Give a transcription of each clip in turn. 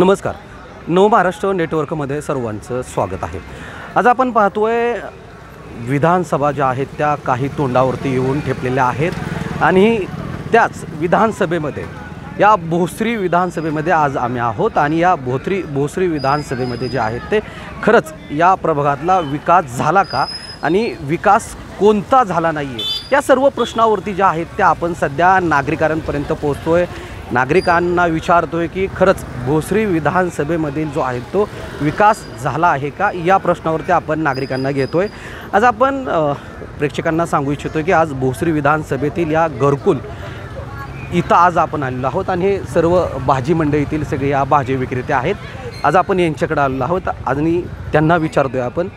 नमस्कार, नवमहाराष्ट्र नेटवर्कमध्ये सर्वांचं स्वागत आहे। आज आपण पाहतोय विधानसभा ज्या आहेत त्या काही तोंडावरती येऊन ठेपलेल्या आहेत आणि त्याच विधानसभेमध्ये या भोसरी विधानसभेमध्ये आज आम्ही आहोत आणि या भोसरी विधानसभेमध्ये जे आहेत ते खरंच या प्रभागातला विकास झाला का आणि विकास कोणता झाला नाही आहे या सर्व प्रश्नावरती ज्या आहेत त्या आपण सध्या नागरिकांपर्यंत पोहोचतोय, नागरिकांना विचारतोय की खरंच भोसरी विधानसभेमधील जो आहे तो विकास झाला आहे का या प्रश्नावरती आपण नागरिकांना घेतोय। आज आपण प्रेक्षकांना सांगू इच्छितो की आज भोसरी विधानसभेतील या घरकुल इथं आज आपण आलेलो आहोत आणि हे सर्व भाजी मंडईतील सगळे या भाजी विक्रेते आहेत। आज आपण यांच्याकडे आलेलो आहोत आणि त्यांना विचारतोय आपण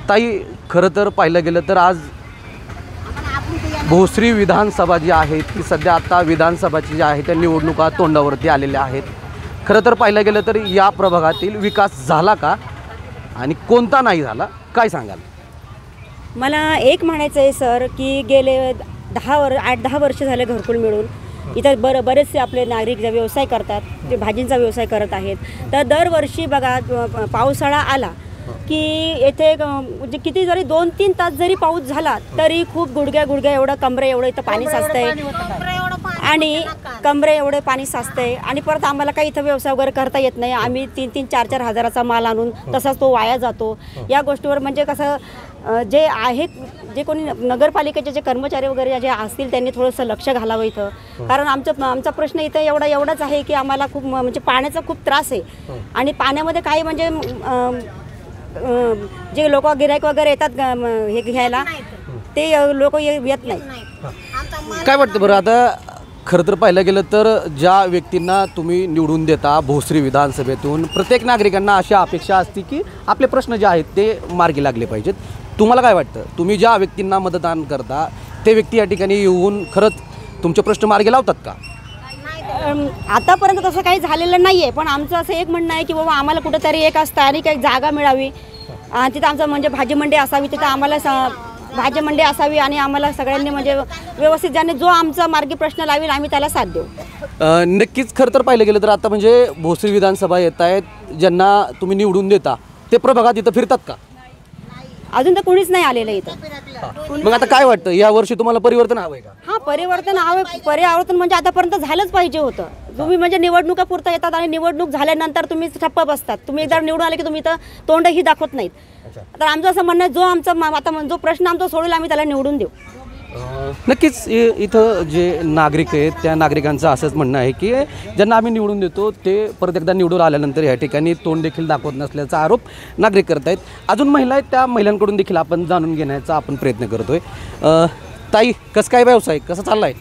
ताई, खरं तर पाहिलं गेलं तर आज भोसरी विधानसभा जी आहे ती सध्या आता विधानसभाची जी आहे त्या निवडणुका तोंडावरती आलेल्या आहेत। खरं तर पाहिलं गेलं तर या प्रभागातील विकास झाला का आणि कोणता नाही झाला, काय सांगाल? मला एक म्हणायचं आहे सर की गेले 8-10 वर्ष झाले घरकुल मिळून इथं बरेचसे आपले नागरिक जे व्यवसाय करतात ते भाजींचा व्यवसाय करत आहेत। तर दरवर्षी बघा पावसाळा आला की येथे म्हणजे किती जरी 2-3 तास जरी पाऊस झाला तरी खूप गुडघ्या एवढं कमरे एवढं इथं पाणी साचतंय आणि कमरे एवढे पाणी साचतंय आणि परत आम्हाला काही इथं व्यवसाय वगैरे करता येत नाही। आम्ही 3-4 हजाराचा माल आणून तसाच तो वाया जातो। या गोष्टीवर म्हणजे कसं जे आहेत जे कोणी नगरपालिकेचे जे कर्मचारी वगैरे जे असतील त्यांनी थोडंसं लक्ष घालावं इथं, कारण आमचा प्रश्न इथं एवढाच आहे की आम्हाला खूप म्हणजे पाण्याचा खूप त्रास आहे आणि पाण्यामध्ये काही म्हणजे जे लोक गिऱ्हाईक वगैरे येतात हे घ्यायला ते लोक येत नाही। काय वाटतं बरं, आता खरं तर पाहिलं गेलं तर ज्या व्यक्तींना तुम्ही निवडून देता भोसरी विधानसभेतून प्रत्येक नागरिकांना अशी अपेक्षा असते की आपले प्रश्न जे आहेत ते मार्गी लागले पाहिजेत। तुम्हाला काय वाटतं, तुम्ही ज्या व्यक्तींना मतदान करता ते व्यक्ती या ठिकाणी येऊन खरंच तुमचे प्रश्न मार्गी लावतात का? आतापर्यंत तसं काही झालेलं नाही आहे, पण आमचं असं एक म्हणणं आहे की बाबा आम्हाला कुठंतरी एक स्थानिक एक जागा मिळावी, तिथं आमचं म्हणजे भाजी मंडी असावी, तिथं आम्हाला भाजी मंडी असावी आणि आम्हाला सगळ्यांनी म्हणजे व्यवस्थित ज्याने जो आमचा मार्गी प्रश्न लावेल आम्ही त्याला साथ देऊ। नक्कीच खरं तर पाहिलं गेलं तर आता म्हणजे भोसरी विधानसभा येत आहेत, ज्यांना तुम्ही निवडून देता ते प्रभागात इथं फिरतात का? अजून तर कोणीच नाही आलेलं इथं। मग आता काय वाटतं, या वर्षी तुम्हाला परिवर्तन हवं आहे का? हां, परिवर्तन म्हणजे आतापर्यंत झालंच पाहिजे होतं। तुम्ही म्हणजे निवडणुका पुरता येतात आणि निवडणूक झाल्यानंतर तुम्ही ठप्प बसतात, तुम्ही एकदा निवडून आले की तुम्ही इथं तोंडही दाखवत नाहीत। तर आमचं असं म्हणणं आहे जो आमचा आता जो प्रश्न आमचा सोडवेल आम्ही त्याला निवडून देऊ। नक्कीच इथं जे नागरिक आहेत त्या नागरिकांचं असंच म्हणणं आहे की ज्यांना आम्ही निवडून देतो ते परत एकदा निवडून आल्यानंतर या ठिकाणी तोंड देखील दाखवत नसल्याचा आरोप नागरिक करत आहेत। अजून महिला आहेत, त्या महिलांकडून देखील आपण जाणून घेण्याचा आपण प्रयत्न करतोय। ताई, कसं काय व्यवसाय कसा चाललाय?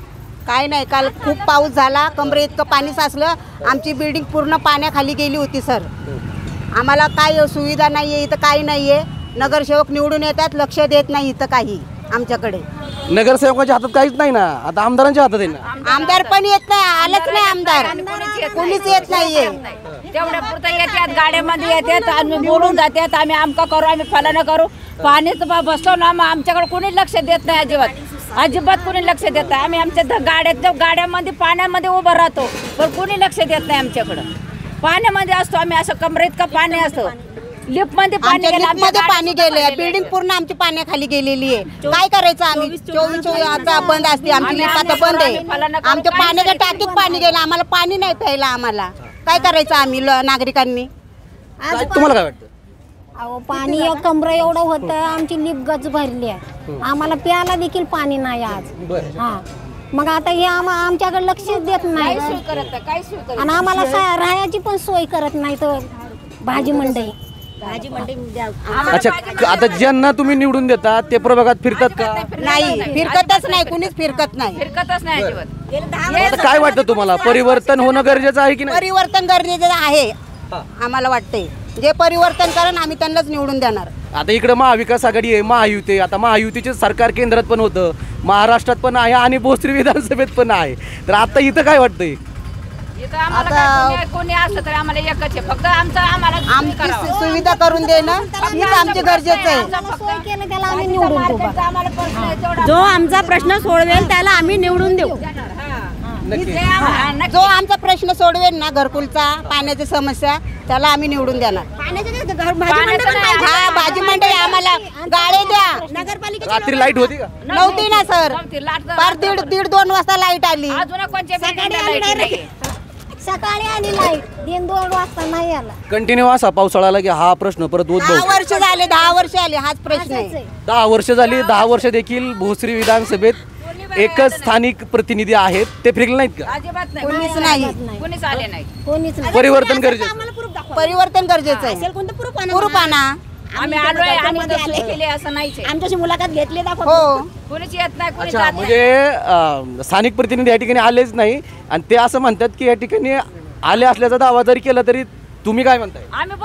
काय नाही, काल खूप पाऊस झाला, कमरे इतकं पाणी साचलं, आमची बिल्डिंग पूर्ण पाण्याखाली गेली होती सर। आम्हाला काय सुविधा नाही आहे इथं, काही नाही आहे। नगरसेवक निवडून येतात, लक्ष देत नाही इथं काही आमच्याकडे। नगरसेवकाच्या हातात काहीच नाही ना, आता आमदारांच्या हातात आहे ना। आमदार पण येत नाही, आलंच नाही आमदार, कोणीच येत नाहीये। तेवढ्या पुरतं येतात, गाड्यामध्ये येतात आणि बोलून जातात आम्ही आमका करू आम्ही फलाना करू। पाणीच बसलो ना मग आमच्याकडे कोणी लक्ष देत नाही, अजिबात कोणी लक्ष देत नाही। आम्ही आमच्या गाड्यामध्ये पाण्यामध्ये उभं राहतो पण कोणी लक्ष देत नाही आमच्याकडं। पाण्यामध्ये असतो आम्ही, असं कमरेत का पाणी असतं, लिफ्टमध्ये पाणी गेले, बिल्डिंग पूर्ण आमची पाण्याखाली गेलेली आहे। काय करायचं आम्ही? 24 आता बंद असते आमची लिफ्ट, आता बंद आहे। आमच्या पाण्याच्या टाकीत पाणी गेलं, आम्हाला पाणी नाही प्यायला। आम्हाला काय करायचं आम्ही नागरिकांनी? तुम्हाला काय वाटतं? अहो, पाणी कमरं एवढं होतं, आमची लिफ्ट गच भरली आहे, आम्हाला प्यायला देखील पाणी नाही आज। हां, मग आता हे आमच्याकडे लक्ष देत नाही आणि आम्हाला राहायची पण सोय करत नाही तर भाजी मंडई। अच्छा, आता ज्यांना तुम्ही निवडून देता ते प्रभागात फिरतात का? नाही, फिरकतच नाही, कुणीच फिरकत नाही। आता काय वाटतं तुम्हाला, परिवर्तन होणं गरजेचं आहे की नाही? परिवर्तन गरजेचं आहे आम्हाला वाटतंय, जे परिवर्तन करून आम्ही त्यांनाच निवडून देणार। आता इकडे महाविकास आघाडी आहे, महायुती आहे, आता महायुतीचे सरकार केंद्रात पण होतं, महाराष्ट्रात पण आहे आणि भोसरी विधानसभेत पण आहे, तर आता इथं काय वाटतंय? कोणी असलं तरी आम्हाला एकच आहे, फक्त आमची सुविधा करून देणं हेच आमचे गरजेचं आहे। जो आमचा प्रश्न सोडवेल त्याला आम्ही निवडून देऊ। जो आमचा प्रश्न सोडवेल ना घरकुलचा पाण्याची समस्या त्याला आम्ही निवडून देणार. हा भाजी मंडई आम्हाला गाळे द्या. रात्री लाईट होती का? नव्हती ना सर, पार दीड 2 वाजता लाईट आली. सकाळी आली लाईट 2 वाजता नाही आला. कंटिन्यू असा पावसाळा आला की हा प्रश्न परत 10 उद्भवतो. वर्ष झाले, 10 वर्ष आले हाच प्रश्न आहे. 10 वर्ष झाली. 10 वर्ष देखील भोसरी विधानसभेत एकच स्थानिक प्रतिनिधी आहेत, ते फिरले नाहीत का? अजिबात नाही, कोणीच नाही. कोणीच आले नाही. कोणीच नाही. परिवर्तन गरजेचं. परिवर्तन गरजेचं आहे. प्रूफ आणा. आम्ही आलोय आणि दर्शन केले असं नाहीच आहे. आमच्याशी मुलाखत घेतली हो कोणीच येत नाही, कोणी अच्छा, जात नाही. म्हणजे स्थानिक प्रतिनिधी या ठिकाणी आलेच नाही आणि ते असं म्हणतात की या ठिकाणी आले असल्याचा दावा जरी केला तरी तुम्ही काय म्हणताय? आम्ही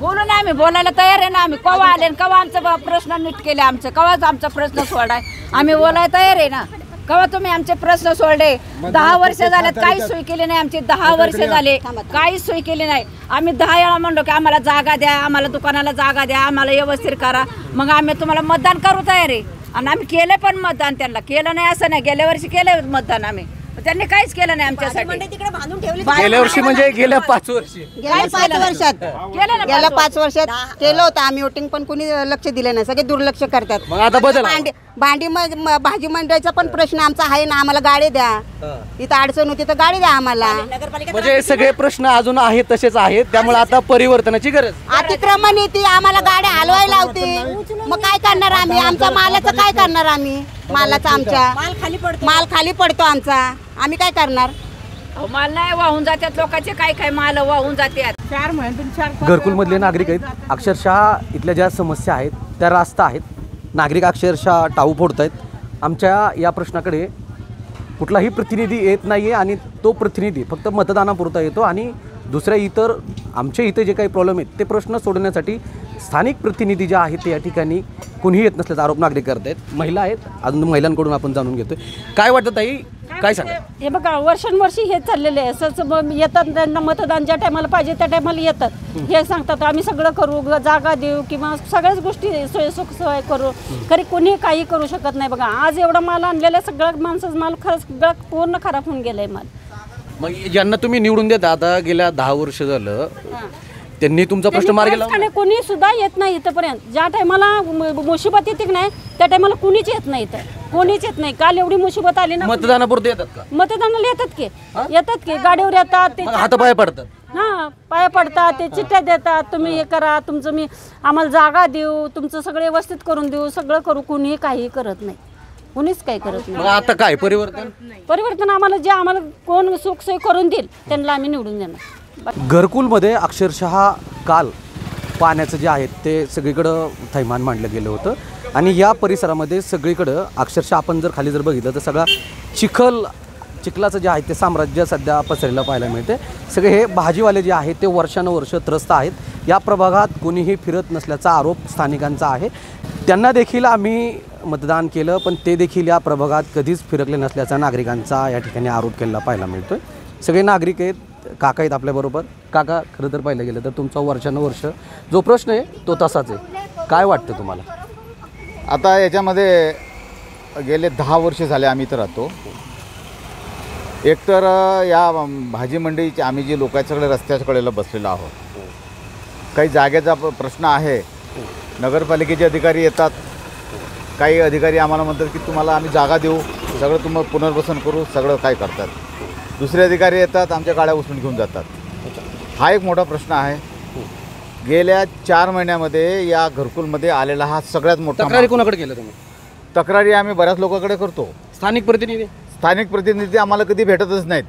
बोलू ना, आम्ही बोलायला तयार आहे ना. आम्ही कवा आले आणि कवा आमचा प्रश्न नीट केले, आमचं कवाच आमचा प्रश्न सोडाय आम्ही बोलायला तयार आहे ना. कवा तुम्ही आमचे प्रश्न सोडले. 10 वर्ष झालेत काहीच सोय केली नाही आमची. 10 वर्ष झाले काहीच सोय केली नाही. आम्ही 10 वेळा म्हणलो की आम्हाला जागा द्या, आम्हाला दुकानाला जागा द्या, आम्हाला व्यवस्थित करा, मग आम्ही तुम्हाला मतदान करू तयार आहे. आणि आम्ही केलं पण मतदान, त्यांना केलं नाही असं नाही. गेल्या वर्षी केलं मतदान आम्ही, त्यांनी काहीच केलं नाही आमच्यासाठी. गेल्या वर्षी म्हणजे गेल्या 5 वर्षी. गेल्या 5 वर्षात केलं ना, गेल्या 5 वर्षात केलं होतं आम्ही वोटिंग, पण कुणी लक्ष दिलं नाही. सगळे दुर्लक्ष करतात. मग आता बदल. भाजी मंडळाचा पण प्रश्न आमचा आहे ना. आम्हाला गाडी द्या. इथं अडचण होती तर गाडी द्या आम्हाला. म्हणजे सगळे प्रश्न अजून आहेत तसेच आहेत, त्यामुळे आता परिवर्तनाची गरज. अतिक्रमण येते, आम्हाला गाड्या हलवायला लावते. मग काय करणार आम्ही? आमच्या मालाचं काय करणार आम्ही? मालाचा आमच्या माल खाली पडतो आमचा, आम्ही काय करणार? माल नाही वाहून जातात लोकांचे, काय माल वाहून जातात. घरकुलमधले नागरिक आहेत, अक्षरशः इथल्या ज्या समस्या आहेत त्या रास्त आहेत. नागरिक अक्षरशः टाऊ फोडत आहेत. आमच्या या प्रश्नाकडे कुठलाही प्रतिनिधी येत नाही आहे आणि तो प्रतिनिधी फक्त मतदानापुरता येतो आणि दुसऱ्या इतर आमच्या इथे जे काही प्रॉब्लेम आहेत ते प्रश्न सोडवण्यासाठी स्थानिक प्रतिनिधी जे आहेत ते या ठिकाणी कुणीही येत नसल्याचा आरोप नागरिक करत आहेत. महिला आहेत, अजून महिलांकडून आपण जाणून घेतोय. काय वाटतं ताई, काय सांगा? हे बघा वर्षानुवर्षी हे चाललेलं आहे. असंच येतात, त्यांना मतदान ज्या टायमाला पाहिजे त्या टायमाला येतात. हे सांगतात आम्ही सगळं करू, जागा देऊ किंवा सगळ्याच गोष्टी सुखसोय करू. खरी कोणी काही करू शकत नाही. बघा आज एवढा माल आणलेला सगळं माणसाचं माल खरंच सगळं पूर्ण खराब होऊन गेलाय माल. मग ज्यांना तुम्ही निवडून देता, आता गेल्या 10 वर्ष झालं त्यांनी तुमचा प्रश्न मार्गी लावला. कोणी सुद्धा येत नाही इथपर्यंत. ज्या टायमाला मुसीबत येते की नाही त्या टायमाला कुणीच येत नाही इथं, कोणीच येत नाही. काल एवढी मुसीबत आली ना. मतदानापुरते येतात का? मतदानाला येतात की गाडीवर येतात ते हातापाय पडतात. हां पाया पडतात, ते चिठ्ठ्या देतात, तुम्ही हे करा, तुमचं मी आम्हाला जागा देऊ, तुमचं सगळं व्यवस्थित करून देऊ, सगळं करू. कुणीही काही करत नाही, कुणीच काही करत नाही. मग आता काय परिवर्तन आम्हाला जे आम्हाला कोण सुखसोय करून देईल त्यांना आम्ही निवडून देणार. घरकुलमध्ये अक्षरशः काल पाण्याचं जे आहे ते सगळीकडं थैमान मांडलं गेलं होतं आणि या परिसरामध्ये सगळीकडं अक्षरशः आपण जर खाली जर बघितलं तर सगळा चिखलाचं जे आहे ते साम्राज्य सध्या पसरलेलं पाहायला मिळते. सगळे हे भाजीवाले जे आहेत ते वर्षानुवर्ष त्रस्त आहेत. या प्रभागात कोणीही फिरत नसल्याचा आरोप स्थानिकांचा आहे. त्यांना देखील आम्ही मतदान केलं पण ते देखील या प्रभागात कधीच फिरकले नसल्याचा नागरिकांचा या ठिकाणी आरोप केलेला पाहायला मिळतोय. सगळे नागरिक आहेत, काका आहेत आपल्याबरोबर. काका, खरं तर पाहिलं गेलं तर तुमचा वर्षानुवर्ष जो प्रश्न आहे तो तसाच आहे. काय वाटतं तुम्हाला? आता याच्यामध्ये गेले 10 वर्ष झाले आम्ही इथं राहतो. एकतर या भाजी मंडईचे आम्ही जे लोकांच्याकडे रस्त्याच्या कडेला बसलेलो आहोत. काही जागेचा प्रश्न आहे. नगरपालिकेचे अधिकारी येतात, काही अधिकारी आम्हाला म्हणतात की तुम्हाला आम्ही जागा देऊ, सगळं तुम्हाला पुनर्वसन करू, सगळं काय करतात. दुसरे अधिकारी येतात, आमच्या गाड्या उचलून घेऊन जातात. हा एक मोठा प्रश्न आहे. गेल्या 4 महिन्यामध्ये या घरकुलमध्ये आलेला हा सगळ्यात मोठा. तक्रारी कोणाकडे केलं तुम्ही? तक्रारी आम्ही बऱ्याच लोकांकडे करतो. स्थानिक प्रतिनिधी आम्हाला कधी भेटतच नाहीत.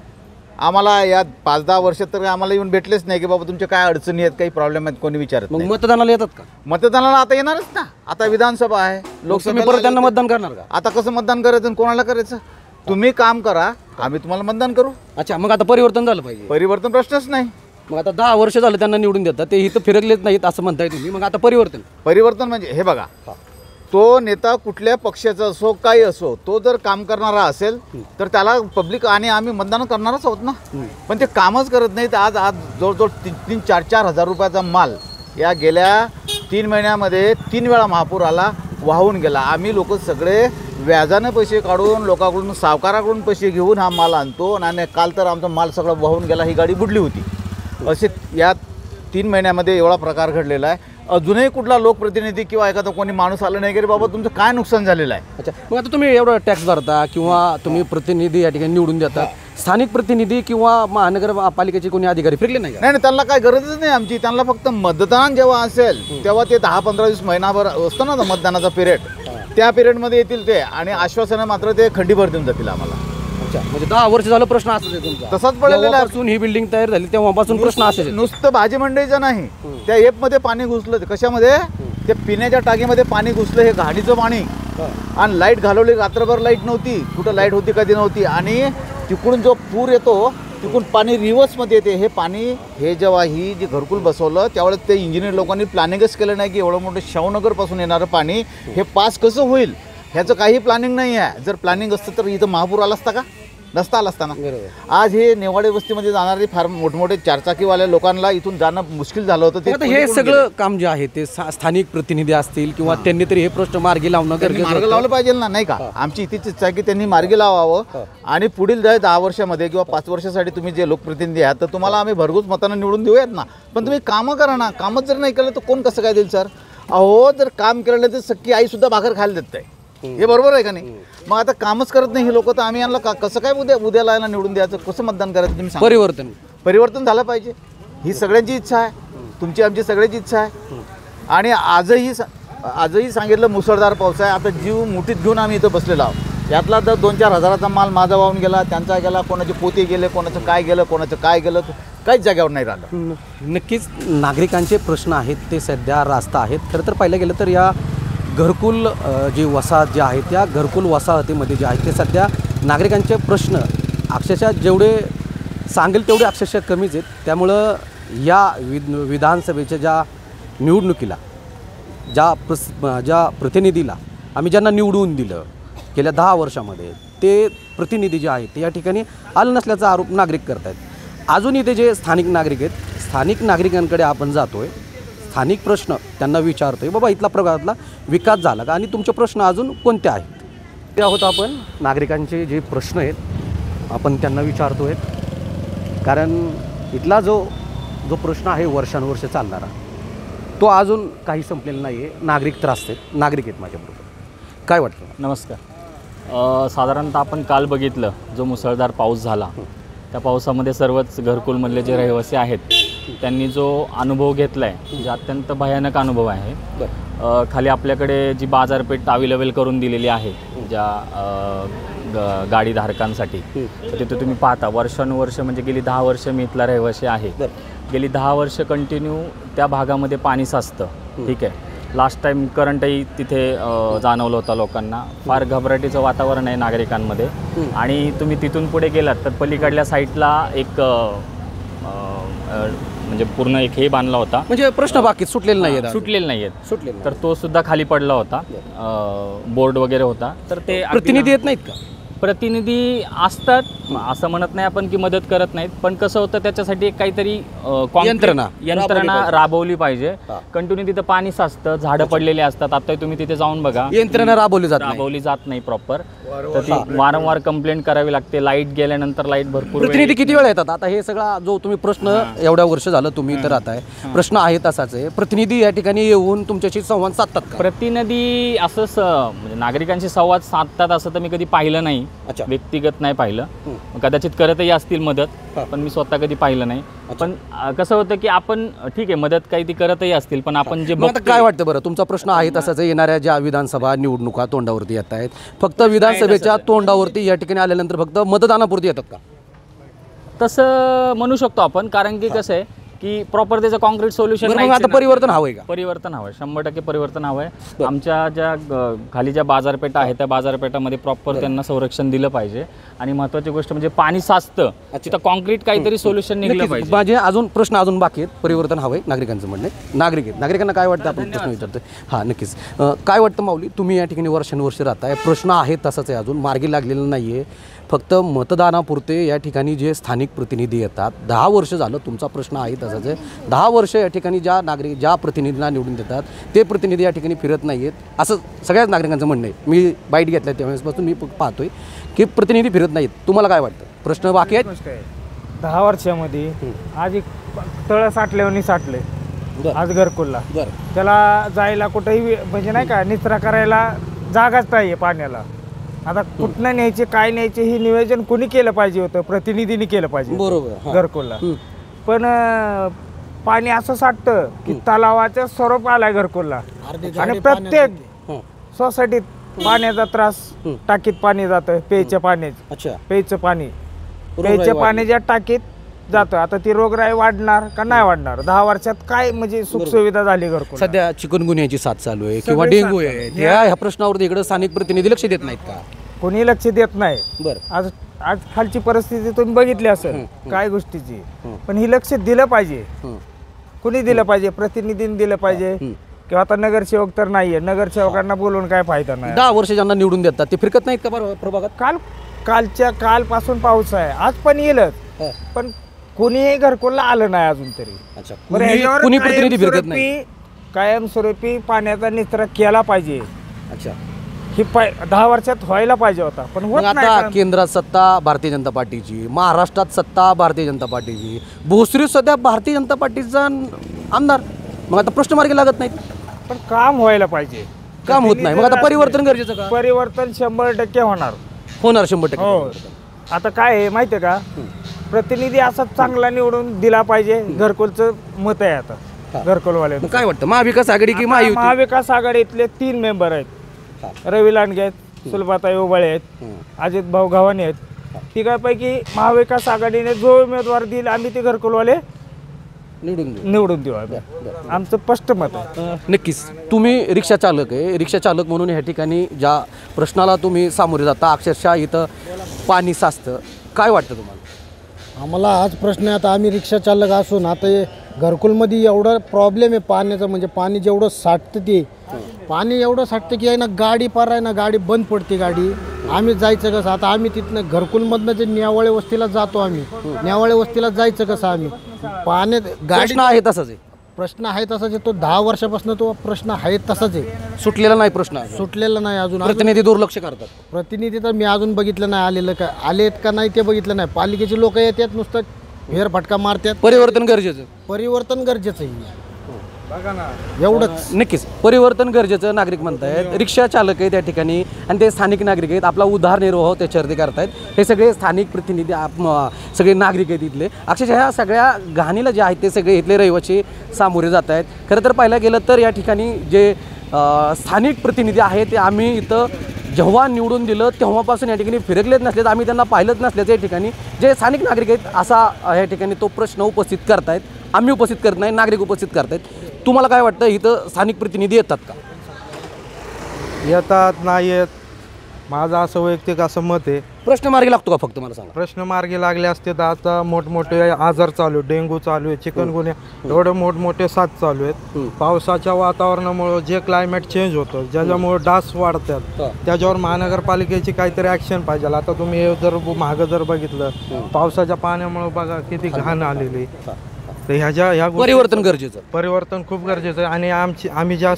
आम्हाला या 5-10 वर्षात तर आम्हाला येऊन भेटलेच नाही की बाबा तुमच्या काय अडचणी आहेत, काही प्रॉब्लेम आहेत, कोणी विचारत मग नाही. मतदानाला येतात का? मतदानाला आता येणारच ना. आता विधानसभा आहे, लोकसभा परत त्यांना मतदान करणार का? आता कसं मतदान करायचं आणि कोणाला करायचं? तुम्ही काम करा, आम्ही तुम्हाला मतदान करू. अच्छा, मग आता परिवर्तन झालं पाहिजे. परिवर्तन प्रश्नच नाही. मग आता 10 वर्ष झालं त्यांना निवडून देतात, ते इथं फिरकलेच नाहीत असं म्हणताय तुम्ही. मग आता परिवर्तन म्हणजे हे बघा, तो नेता कुठल्या पक्षाचा असो काही असो, तो जर काम करणारा असेल तर त्याला पब्लिक आणि आम्ही मतदान करणारच आहोत ना. पण ते कामच करत नाही. तर आज जवळजवळ 3-4 हजार रुपयाचा माल या गेल्या 3 महिन्यामध्ये 3 वेळा महापूर आला, वाहून गेला. आम्ही लोक सगळे व्याजाने पैसे काढून लोकांकडून सावकाराकडून पैसे घेऊन हा माल आणतो आणि काल तर आमचा माल सगळा वाहून गेला, ही गाडी बुडली होती. असे या 3 महिन्यामध्ये एवढा प्रकार घडलेला आहे. अजूनही कुठला लोकप्रतिनिधी किंवा एखादा कोणी माणूस आला नाही की रे बाबा तुमचं काय नुकसान झालेलं आहे. अच्छा, मग आता तुम्ही एवढं टॅक्स भरता किंवा तुम्ही प्रतिनिधी या ठिकाणी निवडून देतात, स्थानिक प्रतिनिधी किंवा महानगरपालिकेचे कोणी अधिकारी फिरले नाही? नाही, त्यांना काय गरजच नाही आमची. त्यांना फक्त मतदान जेव्हा असेल तेव्हा ते 10-15 दिवस महिनाभर असतो ना मतदानाचा पिरियड, त्या पिरियडमध्ये येतील ते आणि आश्वासनं मात्र ते खंडीभर देऊन जातील आम्हाला. अच्छा, म्हणजे 10 वर्ष झालं प्रश्न असाच आहे तुमचा? तसाच पडलेला आहे. ही बिल्डिंग तयार झाली तेव्हापासून प्रश्न असेच. नुसतं भाजी मंडईचं नाही, त्या एपमध्ये पाणी घुसलं. कशामध्ये? ते पिण्याच्या टाकीमध्ये पाणी घुसलं, हे घाणीचं पाणी. आणि लाईट घालवली, रात्रभर लाईट नव्हती, कुठं लाईट होती कधी नव्हती. आणि तिकडून जो पूर येतो तिकडून पाणी रिव्हर्समध्ये येते. हे पाणी हे जेव्हा ही जे घरकुल बसवलं त्यावेळेस ते इंजिनियर लोकांनी प्लॅनिंगच केलं नाही की एवढं मोठं शाहूनगरपासून येणारं पाणी हे पास कसं होईल, ह्याचं काही प्लॅनिंग नाही आहे. जर प्लॅनिंग असतं तर इथं महापूर आला असता का? नसता आला असताना. आज हे नेवाडे वस्तीमध्ये जाणारे फार मोठमोठे 4 चाकीवाल्या लोकांना इथून जाणं मुश्किल झालं होतं. ते हे सगळं काम जे आहे ते स्थानिक प्रतिनिधी असतील किंवा त्यांनी तरी हे प्रश्न मार्गी लावणं गरजेचं मार्ग लावलं पाहिजे ना, नाही का? आमची इथेच इच्छा आहे की त्यांनी मार्गी लावावं आणि पुढील 10 वर्षामध्ये किंवा 5 वर्षासाठी तुम्ही जे लोकप्रतिनिधी आहात तर तुम्हाला आम्ही भरघोस मतानं निवडून देऊयात ना. पण तुम्ही कामं करा ना. कामच जर नाही केलं तर कोण कसं काय देईल सर? अहो, जर काम केलं तर सख्खी आईसुद्धा भाकर खायला देत आहे. हे बरोबर आहे का नाही? मग आता कामच करत नाही हे लोक, तर आम्ही यांना कसं काय उद्याला यांना निवडून द्यायचं? कसं मतदान करायचं तुम्ही सांगा. परिवर्तन झालं पाहिजे, ही सगळ्यांची इच्छा आहे, तुमची आमची सगळ्यांची इच्छा आहे. आणि आजही सांगितलं मुसळधार पाऊस आहे. आता जीव मुठीत घेऊन आम्ही इथं बसलेलो आहोत. यातला तर 2-4 हजाराचा माल माझा वाहून गेला, त्यांचा गेला, कोणाचे पोते गेले, कोणाचं काय गेलं काहीच जागेवर नाही राहिलं. नक्कीच नागरिकांचे प्रश्न आहेत ते सध्या रास्त आहेत. खरं तर पाहिलं गेलं तर या घरकुल जी वसाहत जी आहे त्या घरकुल वसाहतीमध्ये जे आहे ते सध्या नागरिकांचे प्रश्न अक्षरशः जेवढे सांगेल तेवढे अक्षरशः कमीच आहेत. त्यामुळं या विधानसभेच्या ज्या निवडणुकीला ज्या प्रतिनिधीला आम्ही ज्यांना निवडून दिलं गेल्या 10 वर्षामध्ये ते प्रतिनिधी जे आहेत ते या ठिकाणी आलं नसल्याचा आरोप नागरिक करत आहेत. अजून इथे जे स्थानिक नागरिक आहेत, स्थानिक नागरिकांकडे आपण जातो आहे, स्थानिक प्रश्न त्यांना विचारतो आहे, बाबा इथला प्रभागातला विकास झाला का आणि तुमचे प्रश्न अजून कोणते आहेत ते आहोत आपण. नागरिकांचे जे प्रश्न आहेत आपण त्यांना विचारतो आहेत, कारण इथला जो प्रश्न आहे वर्षानुवर्ष चालणारा तो अजून काही संपलेला नाही आहे. नागरिक त्रास आहेत, नागरिक आहेत माझ्याबरोबर. काय वाटतं? नमस्कार. साधारणतः आपण काल बघितलं जो मुसळधार पाऊस झाला त्या पावसामध्ये सर्वच घरकुलमधले जे रहिवासी आहेत त्यांनी जो अनुभव घेतला आहे म्हणजे अत्यंत भयानक अनुभव आहे. खाली आपल्याकडे जी बाजारपेठ अवेलेबल करून दिलेली आहे ज्या गाडीधारकांसाठी, तर तिथे तुम्ही पाहता वर्षानुवर्ष म्हणजे गेली 10 वर्ष मी इथला रहिवासी आहे. गेली 10 वर्ष कंटिन्यू त्या भागामध्ये पाणी साचतं. ठीक आहे. लास्ट टाईम करंटही तिथे जाणवलं होतं लोकांना. फार घबराटीचं वातावरण आहे नागरिकांमध्ये. आणि तुम्ही तिथून पुढे गेलात तर पलीकडल्या साईडला एक म्हणजे पूर्ण एक हे बांधला होता, म्हणजे प्रश्न बाकी सुटलेले नाही आहेत. तर तो सुद्धा खाली पडला होता. बोर्ड वगैरे होता. तर ते प्रतिनिधी येत नाहीत का? प्रतिनिधी असतात, असं म्हणत नाही आपण की मदत करत नाहीत, पण कसं होतं त्याच्यासाठी एक काहीतरी यंत्रणा राबवली पाहिजे. कंटिन्यू तिथं पाणी साचतं, झाडं पडलेली असतात. आता तुम्ही तिथे जाऊन बघा, यंत्रणा राबवली जात नाही प्रॉपर. तर ती वारंवार कंप्लेंट करावी लागते. लाईट गेल्यानंतर लाईट भरपूर. प्रतिनिधी किती वेळा येतात? आता हे सगळा जो तुम्ही प्रश्न एवढ्या वर्ष झालं तुम्ही इथं राहताय, प्रश्न आहे तसाच आहे. प्रतिनिधी या ठिकाणी येऊन तुमच्याशी संवाद साधतात का? प्रतिनिधी असं म्हणजे नागरिकांशी संवाद साधतात असं तर मी कधी पाहिलं नाही. व्यक्तिगत नाही पाहिलं. कदाचित करतही असतील मदत, पण मी स्वतः कधी पाहिलं नाही. पण कसं होतं की आपण ठीक आहे मदत काही ती करतही असतील, पण आपण जे काय वाटतं बरं तुमचा प्रश्न आहे तसाच येणाऱ्या ज्या विधानसभा निवडणुका तोंडावरती येत आहेत, फक्त विधानसभेच्या तोंडावरती या ठिकाणी आल्यानंतर फक्त मतदानापुरती येतात का? तसं म्हणू शकतो आपण. कारण की कसं आहे की प्रॉपर त्याचं कॉन्क्रीट सोल्युशन नाही. आता परिवर्तन हवंय का? परिवर्तन हवं, 100% परिवर्तन हवं आहे. आमच्या ज्या खाली ज्या बाजारपेठा आहेत त्या बाजारपेठामध्ये प्रॉपर त्यांना संरक्षण दिलं पाहिजे. आणि महत्त्वाची गोष्ट म्हणजे पाणी साचतं तिथं कॉन्क्रीट काहीतरी सोल्युशन निघलं पाहिजे. माझे प्रश्न अजून बाकी आहेत. परिवर्तन हवंय नागरिकांचं म्हणणं आहे. नागरिकांना काय वाटतं आपण प्रश्न विचारतोय. हां नक्कीच. काय वाटतं माऊली, तुम्ही या ठिकाणी वर्षानुवर्ष राहताय, प्रश्न आहे तसंच आहे, अजून मार्गी लागलेलं नाही आहे. फक्त मतदानापुरते या ठिकाणी जे स्थानिक प्रतिनिधी येतात, 10 वर्ष झालं तुमचा प्रश्न आहे तसा तसाच आहे. 10 वर्ष या ठिकाणी ज्या प्रतिनिधींना निवडून देतात ते प्रतिनिधी या ठिकाणी फिरत नाही आहेत असं सगळ्याच नागरिकांचं म्हणणं आहे. मी बाईट घेतला त्यावेळेसपासून मी पाहतोय की प्रतिनिधी फिरत नाहीत. तुम्हाला काय वाटतं? प्रश्न बाकी आहेत? 10 वर्षामध्ये आज एक तळ साठले साठले आज घरकुलला त्याला जायला कुठेही म्हणजे नाही का निचरा करायला जागाच नाही आहे पाण्याला. आता कुठनं न्यायचे काय न्यायचे हे नियोजन कुणी केलं पाहिजे होतं, प्रतिनिधींनी केलं पाहिजे बरोबर घरकुलला. पण पाणी असं साठतं की तलावाचं स्वरूप आलाय घरकुलला आणि प्रत्येक सोसायटीत पाण्याचा त्रास. टाकीत पाणी जातं प्यायच्या पाण्याचं, प्यायचं पाण्याच्या टाकीत जातं. आता ती रोगराई वाढणार का नाही वाढणार? 10 वर्षात काय म्हणजे सुखसुविधा झाली घरकुल? सध्या चिकनगुन्ह्याची साथ चालू आहे किंवा डेंग्यू आहे, ह्या प्रश्नावरती इकडे स्थानिक प्रतिनिधी लक्ष देत नाहीत का? कोणी लक्ष देत नाही. बरं, आज खालची परिस्थिती तुम्ही बघितली असेल काय गोष्टीची, पण ही लक्ष दिलं पाहिजे. कुणी दिलं पाहिजे? प्रतिनिधींनी दिलं पाहिजे. किंवा आता नगरसेवक तर नाहीये, नगरसेवकांना बोलून काय फायदा नाही. 10 वर्ष ज्यांना निवडून देतात ते फिरकत नाहीत का प्रभागात? कालपासून पाऊस आहे, आज पण येईलच, पण कोणीही घरकुलला आलं नाही अजून तरी. कुणी प्रतिनिधी फिरकत नाही. कायमस्वरूपी पाण्याचा निचरा केला पाहिजे. अच्छा, ही 10 वर्षात व्हायला पाहिजे होता, पण होत आता नाही. केंद्रात सत्ता भारतीय जनता पार्टीची, महाराष्ट्रात सत्ता भारतीय जनता पार्टीची, भोसरी सध्या भारतीय जनता पार्टीचा आमदार. मग आता प्रश्न मार्गी लागत नाहीत. पण काम व्हायला पाहिजे, काम होत नाही. मग आता परिवर्तन गरजेचं का? परिवर्तन 100% होणार. 100%. हो. आता काय आहे माहितीये का, प्रतिनिधी असा चांगला निवडून दिला पाहिजे. घरकुलचं मत आहे आता घरकुलवाले. काय वाटतं, महाविकास आघाडी की महायुती? महाविकास आघाडीतले 3 मेंबर आहेत. रवी लांडगे आहेत, सुलभाताई ओबाळे आहेत, अजित भाऊ गव्हाणे आहेत. तिघांपैकी महाविकास आघाडीने जो उमेदवार दिला आम्ही ते घरकुलवाले निवडून देऊ. आमचं स्पष्ट मत आहे. नक्कीच. तुम्ही रिक्षा चालक आहे, रिक्षा चालक म्हणून ह्या ठिकाणी ज्या प्रश्नाला तुम्ही सामोरे जाता, अक्षरशः इथं पाणी साचतं, काय वाटतं तुम्हाला? आम्हाला हाच प्रश्न आहे. आता आम्ही रिक्षा चालक असून आता हे घरकुलमध्ये एवढा प्रॉब्लेम आहे पाण्याचा, म्हणजे पाणी जेवढं साठतं ते पाणी एवढं साठतं की आहे ना गाडी पार आहे ना गाडी बंद पडते गाडी. आम्ही जायचं कसं? आता आम्ही तिथनं घरकुलमधनं जे न्यावाळे वस्तीला जातो, आम्ही न्यावाळे वस्तीला जायचं कसं? आम्ही पाण्यात गाडी आहे तसाच आहे. प्रश्न आहे तसाच आहे. तो 10 वर्षापासून तो प्रश्न आहे तसाच आहे. सुटलेला नाही प्रश्न, सुटलेला नाही अजून. प्रतिनिधी दुर्लक्ष करतात. प्रतिनिधी तर मी अजून बघितलं नाही आलेलं का, आलेत का नाही ते बघितलं नाही. पालिकेची लोक येतात नुसतं फेरफटका मारतात. परिवर्तन गरजेचं. परिवर्तन गरजेचं आहे बघा ना, एवढंच. नक्कीच परिवर्तन गरजेचं नागरिक म्हणतायत. रिक्षा चालक आहे त्या ठिकाणी आणि ते स्थानिक नागरिक आहेत. आपला उदारनिर्वाह त्याच्यावरती करतायत. हे सगळे स्थानिक प्रतिनिधी सगळे नागरिक आहेत इथले. अक्षरशः ह्या सगळ्या घाणीला जे आहेत ते सगळे इथले रहिवासी सामोरे जात आहेत. खरं तर पाहायला गेलं तर या ठिकाणी जे स्थानिक प्रतिनिधी आहेत ते आम्ही इथं जेव्हा निवडून दिलं तेव्हापासून या ठिकाणी फिरकलेच नसलेत, आम्ही त्यांना पाहिलंच नसल्याचं या ठिकाणी जे स्थानिक नागरिक आहेत असा या ठिकाणी तो प्रश्न उपस्थित करतायत. आम्ही उपस्थित करत नाही, नागरिक उपस्थित करतायत. तुम्हाला काय वाटतं, इथं स्थानिक प्रतिनिधी येतात का? येतात, नाही येत, माझं असं वैयक्तिक असं मत आहे. प्रश्न मार्गी लागतो का फक्त मला सांगा? प्रश्न मार्गी लागले असते तर आता मोठमोठे आजार चालू आहे, डेंग्यू चालू आहे, चिकनगुन्या एवढे मोठमोठे साथ चालू आहेत. पावसाच्या वातावरणामुळं जे क्लायमेट चेंज होतं ज्याच्यामुळं डास वाढतात, त्याच्यावर महानगरपालिकेची काहीतरी ॲक्शन पाहिजे. आता तुम्ही हे जर मागं जर बघितलं, पावसाच्या पाण्यामुळं बघा किती घाण आलेली. तर ह्या परिवर्तन गरजेचं, परिवर्तन खूप गरजेचं आहे. आणि आम्ही ज्या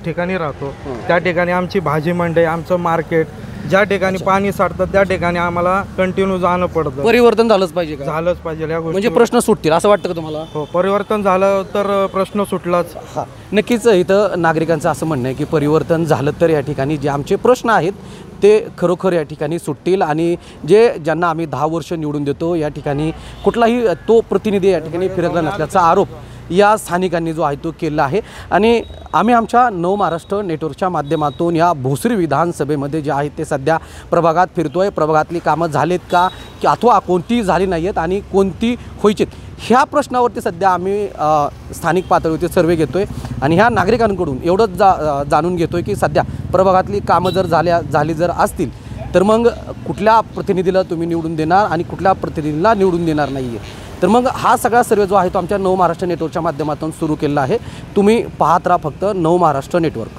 ठिकाणी राहतो त्या ठिकाणी आमची भाजी मंडई, आमचं मार्केट, ज्या ठिकाणी पाणी साठतं त्या ठिकाणी आम्हाला कंटिन्यू जाणं पडतं. परिवर्तन झालंच पाहिजे का? झालंच पाहिजे. या म्हणजे प्रश्न सुटतील असं वाटतं का तुम्हाला? हो, परिवर्तन झालं तर प्रश्न सुटलाच. हां, नक्कीच. इथं नागरिकांचं असं म्हणणं आहे की परिवर्तन झालं तर या ठिकाणी जे आमचे प्रश्न आहेत ते खरोखर या ठिकाणी सुटतील आणि ज्यांना आम्ही 10 वर्ष निवडून देतो या ठिकाणी कुठलाही तो प्रतिनिधी या ठिकाणी फिरकला नसल्याचा आरोप या स्थानिकांनी जो आहे तो केला आहे. आणि आम्ही आमच्या नव महाराष्ट्र नेटवर्कच्या माध्यमातून या भोसरी विधानसभेमध्ये जे आहेत ते सध्या प्रभागात फिरतोय. प्रभागातली कामं झालीत का की अथवा कोणती झाली नाही आहेत आणि कोणती व्हायचीत ह्या प्रश्नावरती सध्या आम्ही स्थानिक पातळीवरती सर्वे घेतो आहे. आणि ह्या नागरिकांकडून एवढंच जाणून घेतो आहे की सध्या प्रभागातली कामं जर झाली जर असतील तर मग कुठल्या प्रतिनिधीला तुम्ही निवडून देणार आणि कुठल्या प्रतिनिधीला निवडून देणार नाही आहे. तर मग हा सगळा सर्वे जो आहे तो आमच्या नव महाराष्ट्र नेटवर्कच्या माध्यमातून सुरू केलेला आहे. तुम्ही पाहत राहा फक्त नव महाराष्ट्र नेटवर्क.